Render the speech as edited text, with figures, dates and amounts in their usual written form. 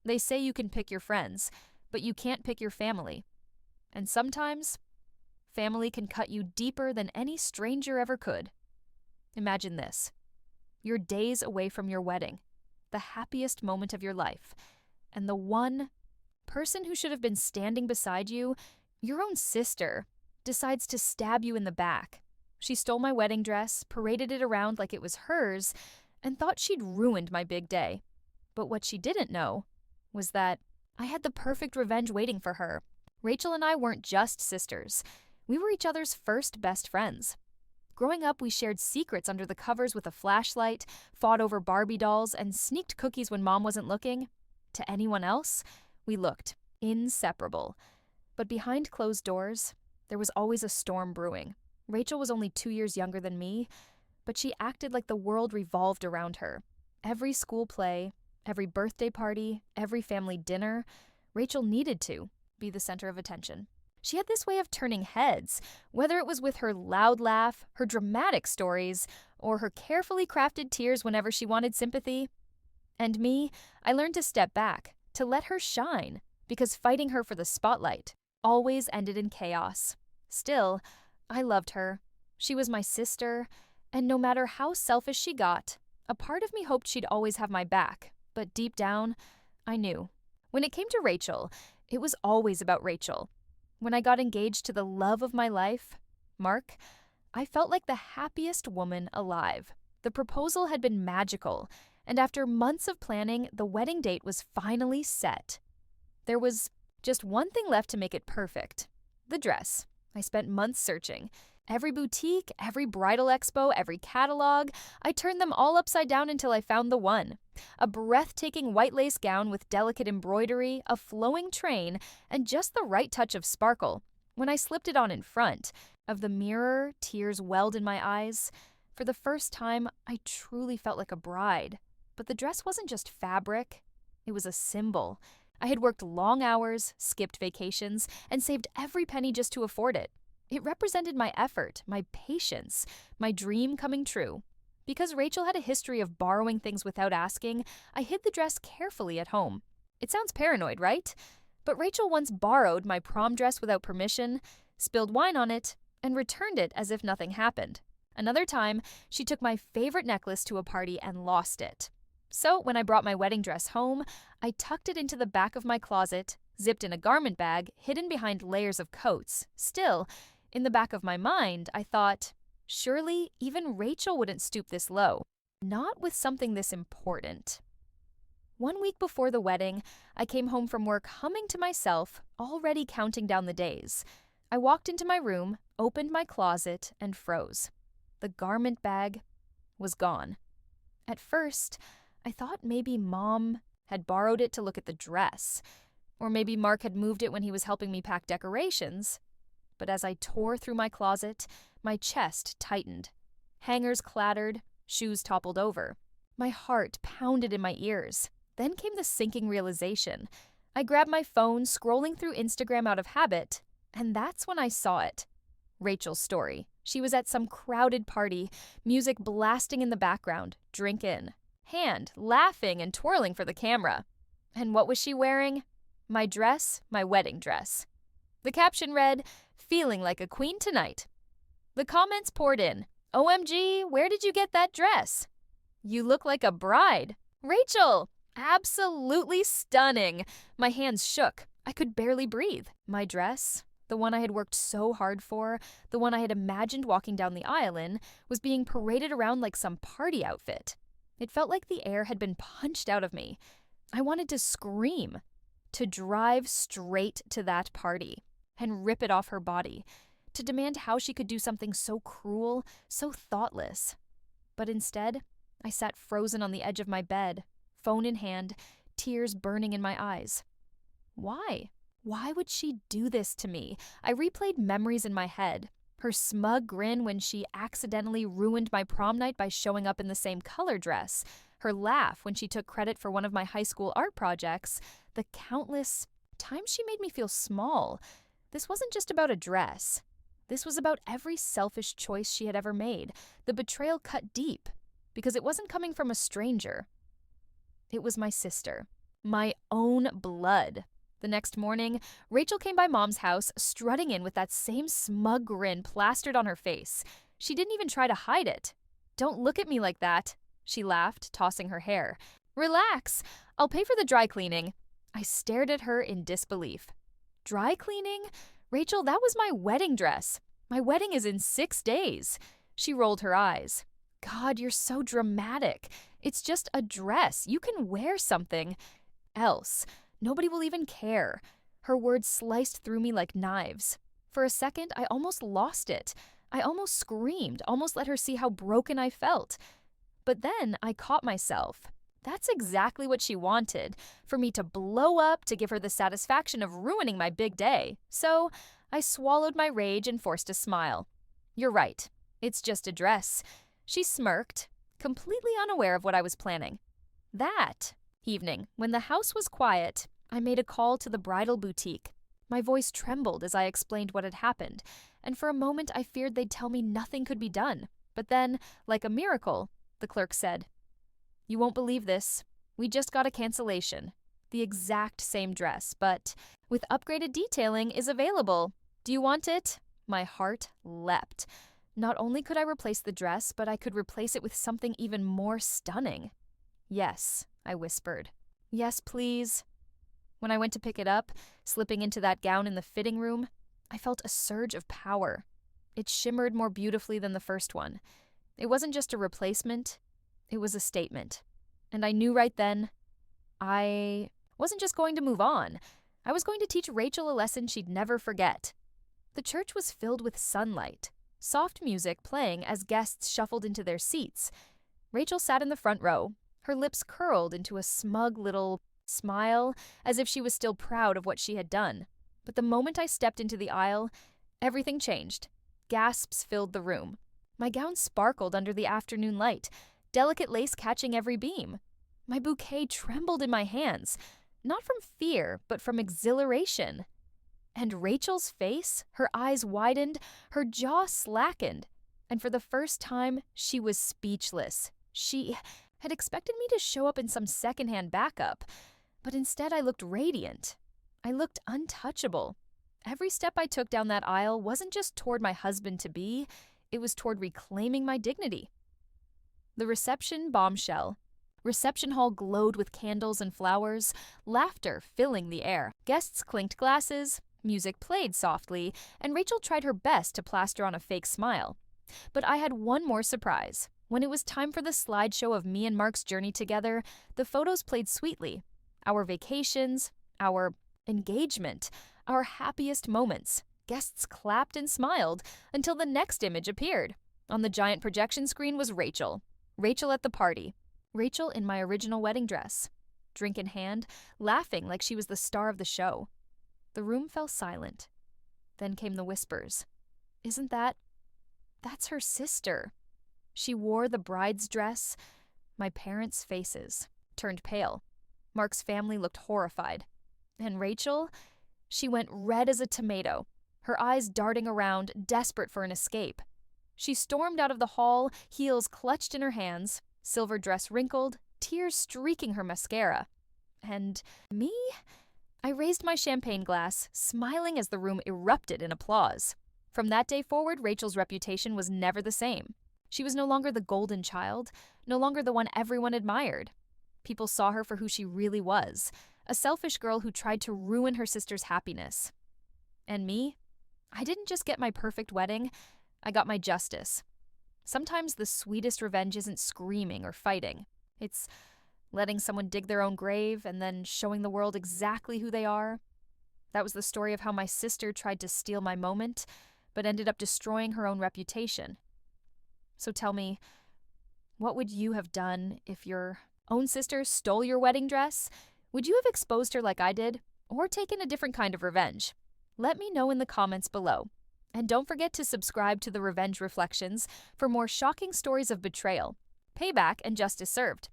They say you can pick your friends, but you can't pick your family. And sometimes, family can cut you deeper than any stranger ever could. Imagine this. You're days away from your wedding, the happiest moment of your life, and the one person who should have been standing beside you, your own sister, decides to stab you in the back. She stole my wedding dress, paraded it around like it was hers, and thought she'd ruined my big day. But what she didn't know was that I had the perfect revenge waiting for her. Rachel and I weren't just sisters. We were each other's first best friends. Growing up, we shared secrets under the covers with a flashlight, fought over Barbie dolls, and sneaked cookies when Mom wasn't looking. To anyone else, we looked inseparable. But behind closed doors, there was always a storm brewing. Rachel was only 2 years younger than me, but she acted like the world revolved around her. Every school play, every birthday party, every family dinner, Rachel needed to be the center of attention. She had this way of turning heads, whether it was with her loud laugh, her dramatic stories, or her carefully crafted tears whenever she wanted sympathy. And me, I learned to step back, to let her shine, because fighting her for the spotlight always ended in chaos. Still, I loved her. She was my sister, and no matter how selfish she got, a part of me hoped she'd always have my back. But deep down, I knew. When it came to Rachel, it was always about Rachel. When I got engaged to the love of my life, Mark, I felt like the happiest woman alive. The proposal had been magical, and after months of planning, the wedding date was finally set. There was just one thing left to make it perfect: the dress. I spent months searching. Every boutique, every bridal expo, every catalog, I turned them all upside down until I found the one. A breathtaking white lace gown with delicate embroidery, a flowing train, and just the right touch of sparkle. When I slipped it on in front of the mirror, tears welled in my eyes. For the first time, I truly felt like a bride. But the dress wasn't just fabric. It was a symbol. I had worked long hours, skipped vacations, and saved every penny just to afford it. It represented my effort, my patience, my dream coming true. Because Rachel had a history of borrowing things without asking, I hid the dress carefully at home. It sounds paranoid, right? But Rachel once borrowed my prom dress without permission, spilled wine on it, and returned it as if nothing happened. Another time, she took my favorite necklace to a party and lost it. So when I brought my wedding dress home, I tucked it into the back of my closet, zipped in a garment bag, hidden behind layers of coats. Still, in the back of my mind, I thought, surely even Rachel wouldn't stoop this low, not with something this important. 1 week before the wedding, I came home from work humming to myself, already counting down the days. I walked into my room, opened my closet, and froze. The garment bag was gone. At first, I thought maybe Mom had borrowed it to look at the dress, or maybe Mark had moved it when he was helping me pack decorations. But as I tore through my closet, my chest tightened. Hangers clattered, shoes toppled over. My heart pounded in my ears. Then came the sinking realization. I grabbed my phone, scrolling through Instagram out of habit, and that's when I saw it. Rachel's story. She was at some crowded party, music blasting in the background, drink in, hand laughing and twirling for the camera. And what was she wearing? My dress, my wedding dress. The caption read, "Feeling like a queen tonight." The comments poured in. "OMG, where did you get that dress? You look like a bride. Rachel, absolutely stunning." My hands shook. I could barely breathe. My dress, the one I had worked so hard for, the one I had imagined walking down the aisle in, was being paraded around like some party outfit. It felt like the air had been punched out of me. I wanted to scream, to drive straight to that party and rip it off her body, to demand how she could do something so cruel, so thoughtless. But instead, I sat frozen on the edge of my bed, phone in hand, tears burning in my eyes. Why? Why would she do this to me? I replayed memories in my head. Her smug grin when she accidentally ruined my prom night by showing up in the same color dress. Her laugh when she took credit for one of my high school art projects. The countless times she made me feel small. This wasn't just about a dress. This was about every selfish choice she had ever made. The betrayal cut deep, because it wasn't coming from a stranger. It was my sister, My own blood. The next morning, Rachel came by Mom's house, strutting in with that same smug grin plastered on her face. She didn't even try to hide it. "Don't look at me like that," she laughed, tossing her hair. "Relax. I'll pay for the dry cleaning." I stared at her in disbelief. Dry cleaning? Rachel, that was my wedding dress. My wedding is in 6 days. She rolled her eyes. God, you're so dramatic. It's just a dress. You can wear something else. Nobody will even care. Her words sliced through me like knives. For a second, I almost lost it. I almost screamed, almost let her see how broken I felt. But then I caught myself. That's exactly what she wanted, for me to blow up, to give her the satisfaction of ruining my big day. So I swallowed my rage and forced a smile. "You're right. It's just a dress." She smirked, completely unaware of what I was planning. That evening, when the house was quiet, I made a call to the bridal boutique. My voice trembled as I explained what had happened, and for a moment I feared they'd tell me nothing could be done. But then, like a miracle, the clerk said, "You won't believe this. We just got a cancellation. The exact same dress, but with upgraded detailing, is available. Do you want it?" My heart leapt. Not only could I replace the dress, but I could replace it with something even more stunning. "Yes," I whispered. "Yes, please." When I went to pick it up, slipping into that gown in the fitting room, I felt a surge of power. It shimmered more beautifully than the first one. It wasn't just a replacement, it was a statement. And I knew right then, I wasn't just going to move on. I was going to teach Rachel a lesson she'd never forget. The church was filled with sunlight, soft music playing as guests shuffled into their seats. Rachel sat in the front row, her lips curled into a smug little smile, as if she was still proud of what she had done. But the moment I stepped into the aisle, everything changed. Gasps filled the room. My gown sparkled under the afternoon light, delicate lace catching every beam. My bouquet trembled in my hands, not from fear, but from exhilaration. And Rachel's face, her eyes widened, her jaw slackened, and for the first time, she was speechless. She had expected me to show up in some secondhand backup, but instead I looked radiant. I looked untouchable. Every step I took down that aisle wasn't just toward my husband-to-be, it was toward reclaiming my dignity. The reception bombshell. Reception hall glowed with candles and flowers, laughter filling the air. Guests clinked glasses, music played softly, and Rachel tried her best to plaster on a fake smile. But I had one more surprise. When it was time for the slideshow of me and Mark's journey together, the photos played sweetly. Our vacations, our engagement, our happiest moments. Guests clapped and smiled until the next image appeared. On the giant projection screen was Rachel. Rachel at the party. Rachel in my original wedding dress. Drink in hand, laughing like she was the star of the show. The room fell silent. Then came the whispers. "Isn't that's her sister." She wore the bride's dress. My parents' faces turned pale. Mark's family looked horrified. And Rachel, she went red as a tomato, her eyes darting around, desperate for an escape. She stormed out of the hall, heels clutched in her hands, silver dress wrinkled, tears streaking her mascara. And me? I raised my champagne glass, smiling as the room erupted in applause. From that day forward, Rachel's reputation was never the same. She was no longer the golden child, no longer the one everyone admired. People saw her for who she really was, a selfish girl who tried to ruin her sister's happiness. And me? I didn't just get my perfect wedding, I got my justice. Sometimes the sweetest revenge isn't screaming or fighting. It's letting someone dig their own grave and then showing the world exactly who they are. That was the story of how my sister tried to steal my moment, but ended up destroying her own reputation. So tell me, what would you have done if your own sister stole your wedding dress? Would you have exposed her like I did, or taken a different kind of revenge? Let me know in the comments below. And don't forget to subscribe to the Revenge Reflections for more shocking stories of betrayal, payback, and justice served.